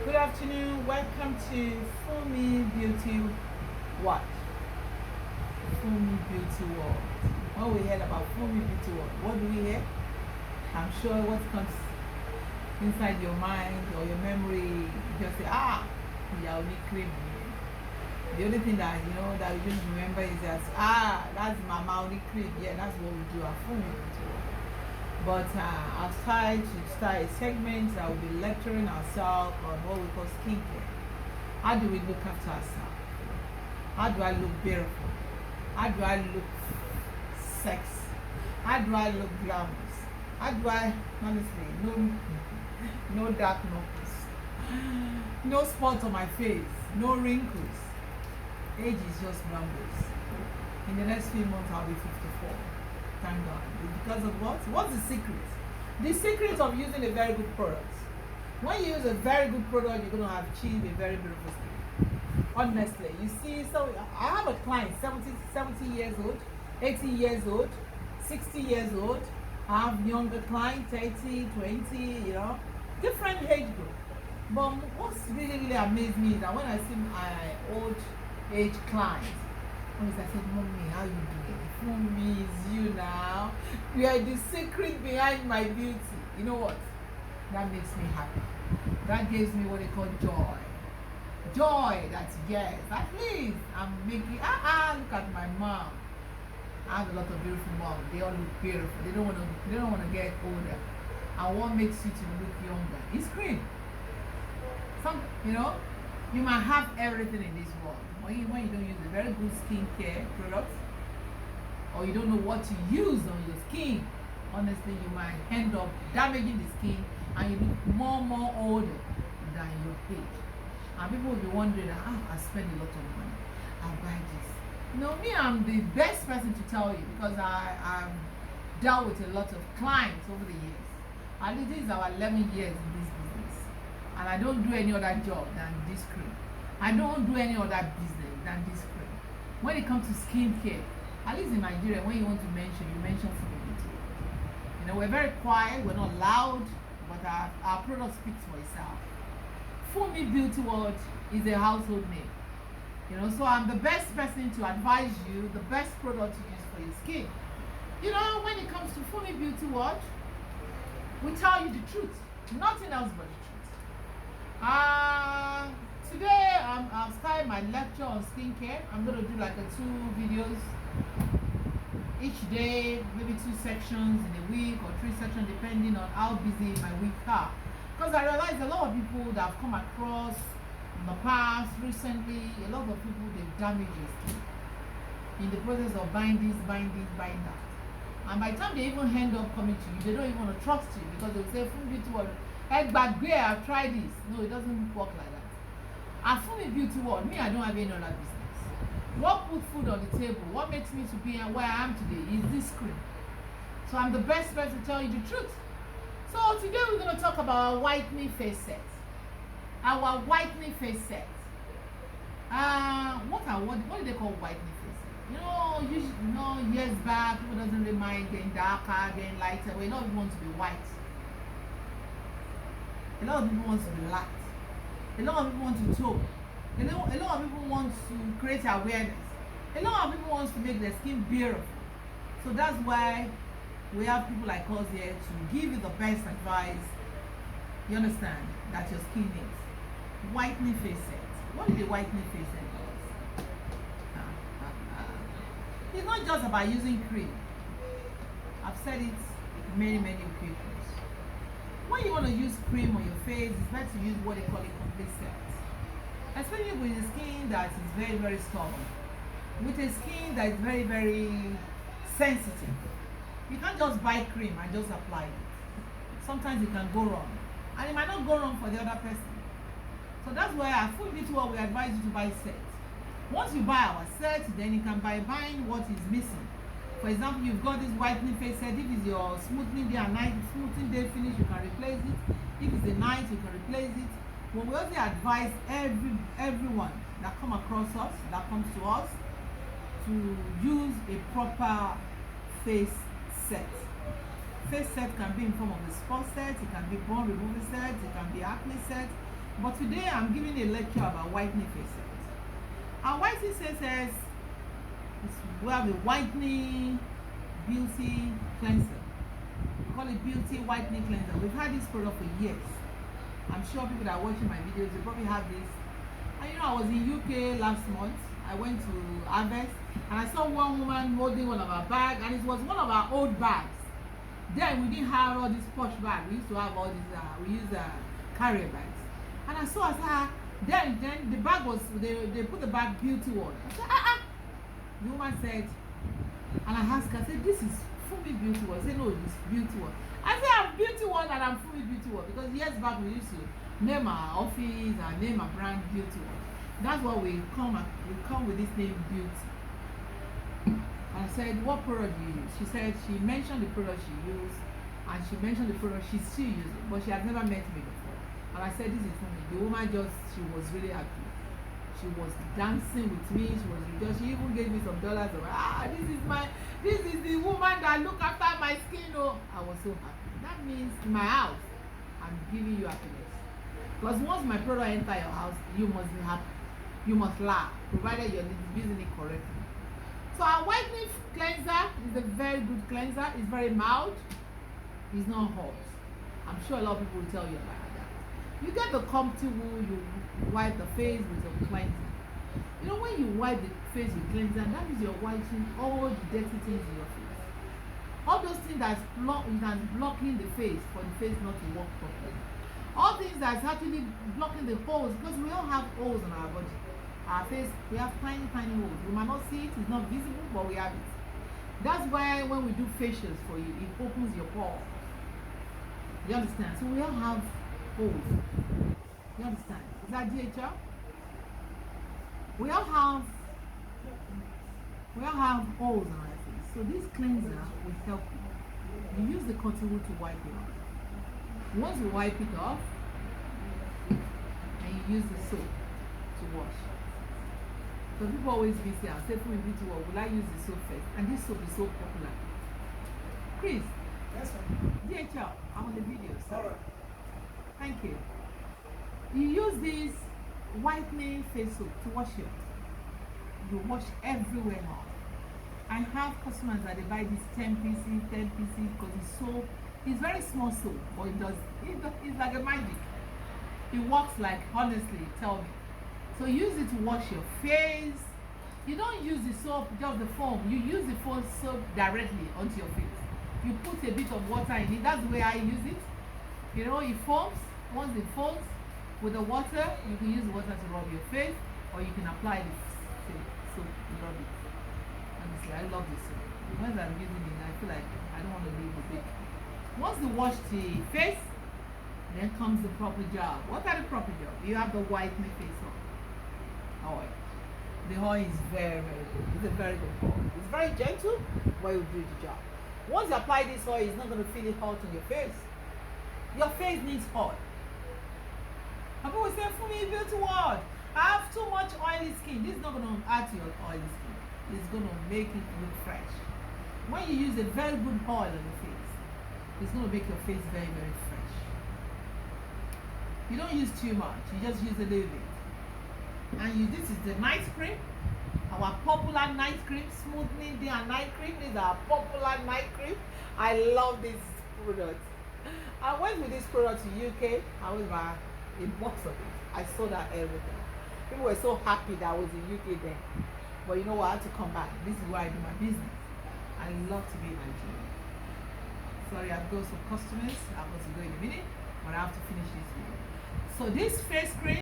Good afternoon. Welcome to Fumi Beauty What? Fumi Beauty World. When we heard about Fumi Beauty World, what do we hear? I'm sure what comes inside your mind or your memory, you just say, yeah, only cream. The only thing that that you just remember is that that's Mama only cream. Yeah, that's what we do at Fumi Beauty World. But I'll try to start a segment that will be lecturing ourselves on what we call skincare. How do we look after ourselves? How do I look beautiful? How do I look sexy? How do I look glamorous? How do I, honestly, no dark knuckles, no spots on my face, no wrinkles. Age is just numbers. In the next few months, I'll be 54. Thank God. Because of what? What's the secret? The secret of using a very good product. When you use a very good product, you're going to achieve a very beautiful skin. Honestly, you see, so I have a client, 70 years old, 80 years old, 60 years old. I have younger clients, 30, 20, different age group. But what's really amazed me is that when I see my old age clients, I said, Mommy, how you doing? Mommy, it's you now. You are the secret behind my beauty. You know what? That makes me happy. That gives me what they call joy. Joy that yes, at least I'm making look at my mom. I have a lot of beautiful moms. They all look beautiful. They don't want to get older. And what makes you to look younger is cream. You might have everything in this world. When you don't use a very good skincare product, or you don't know what to use on your skin, honestly, you might end up damaging the skin and you look more older than your age. And people will be wondering, I spend a lot of money, I buy this. Me, I'm the best person to tell you because I've dealt with a lot of clients over the years. And this is our 11 years in this business. And I don't do any other job than this cream. I don't do any other business than this cream. When it comes to skincare, at least in Nigeria, when you want to mention, you mention Fumi Beauty World. We're very quiet, we're not loud, but our product speaks for itself. Fumi Beauty World is a household name. So I'm the best person to advise you the best product to use for your skin. When it comes to Fumi Beauty World, we tell you the truth, nothing else but the truth. Today I've started my lecture on skincare. I'm going to do like 2 videos each day, maybe 2 sections in a week or 3 sections depending on how busy my weeks are. Because I realize a lot of people that I've come across in the past, recently, a lot of people, they've damaged their skin in the process of buying this, buying that. And by the time they even end up coming to you, they don't even want to trust you because they'll say, Fumi Beauty World, I've tried this. No, it doesn't work like that. At Fumi Beauty World, me, I don't have any other business. What puts food on the table, what makes me to be where I am today is this cream. So I'm the best person to tell you the truth. So today we're going to talk about our whitening face set. Our whitening face set. What do they call whitening face set? Years back, people doesn't really mind getting darker, getting lighter. But a lot of people want to be white. A lot of people want to be light. A lot of people want to tone. A lot of people want to create awareness. A lot of people want to make their skin beautiful. So that's why we have people like us here to give you the best advice, you understand, that your skin needs. Whitening face set. What is the whitening face set does? It's not just about using cream. I've said it many occasions. When you want to use cream on your face, it's better to use what they call a complete set. Especially with a skin that is very stubborn. With a skin that is very sensitive. You can't just buy cream and just apply it. Sometimes it can go wrong. And it might not go wrong for the other person. So that's why at Fumi Beauty World we advise you to buy sets. Once you buy our set, then you can buy buying what is missing. For example, you've got this whitening face set. If it's your smoothing day and night, smoothing day finish, you can replace it. If it's the night, you can replace it. But we also advise everyone that comes to us, to use a proper face set. Face set can be in form of a spot set, it can be bone removal set, it can be acne set, But today I'm giving a lecture about whitening face cells. And whitening face cells is we have a whitening beauty cleanser. We call it beauty whitening cleanser. We've had this product for years. I'm sure people that are watching my videos, they probably have this. And you know, I was in UK last month. I went to Harvest and I saw one woman holding one of our bags, and it was one of our old bags. Then we didn't have all these posh bags. We used to have all these we used carrier bags. And I saw her. Then the bag was they put the bag beauty one. I said, The woman said, and I asked her, I said, this is Fumi beauty one. She said, no, this beauty one. I said, I'm beauty one and I'm Fumi beauty one, because years back we used to name our office and name our brand beauty one. That's why we come with this name beauty. And I said, what product do you use? She said she mentioned the product she used, and she mentioned the product she's still using, but she had never met me before. And I said, this is for me. The woman she was really happy. She was dancing with me. She even gave me some dollars. This is the woman that look after my skin. Oh, I was so happy. That means in my house, I'm giving you happiness. Because once my product enter your house, you must be happy. You must laugh, provided you're using it correctly. So our whitening cleanser is a very good cleanser. It's very mild. It's not hot. I'm sure a lot of people will tell you about that. You get the comfortable, you wipe the face with your cleanser. You know, when you wipe the face with cleanser, that means you're wiping all the dirty things in your face. All those things that's blocking the face for the face not to work properly. All things that's actually blocking the holes, because we all have holes in our body. Our face, we have tiny holes. We might not see it, it's not visible, but we have it. That's why when we do facials for you, it opens your pores. You understand? So we all have holes. You understand? Is that DHL? We all have holes in our face. So this cleanser will help you. You use the cotton wool to wipe it off. Once you wipe it off, and you use the soap to wash. So people always be saying, say for me to work, will I use the soap first? And this soap is so popular. Chris. Yes, ma'am. DHL, I'm on the video. All right. Thank you. You use this whitening face soap to wash your. You wash everywhere now. I have customers that they buy this 10 pieces because it's very small soap, but it's like a magic. It works like, honestly, tell me. So use it to wash your face. You don't use the soap, just the foam. You use the foam soap directly onto your face. You put a bit of water in it. That's the way I use it. You know, it foams. Once it foams, with the water, you can use water to rub your face, or you can apply the soap to rub it. Honestly, I love this soap. Once I'm using it, I feel like I don't want to leave it. Once you wash the face, then comes the proper job. What are the proper jobs? You have the whitening face oil. The oil is very good. It's a very good oil. It's very gentle, but it will do the job. Once you apply this oil, it's not going to feel it hot on your face. Your face needs oil. And people say, for me, beauty world, I have too much oily skin. This is not going to add to your oily skin. It's going to make it look fresh. When you use a very good oil on your face, it's going to make your face very fresh. You don't use too much. You just use a little bit. And this is the night cream, our popular night cream, smoothing day and night cream. This is our popular night cream. I love this product. I went with this product to UK. I was buy a box of it. I sold out everything. People were so happy that I was in UK then. But you know what? I had to come back. This is where I do my business. I love to be in Nigeria. Sorry, I've got some customers. I'm going to go in a minute, but I have to finish this video. So this face cream.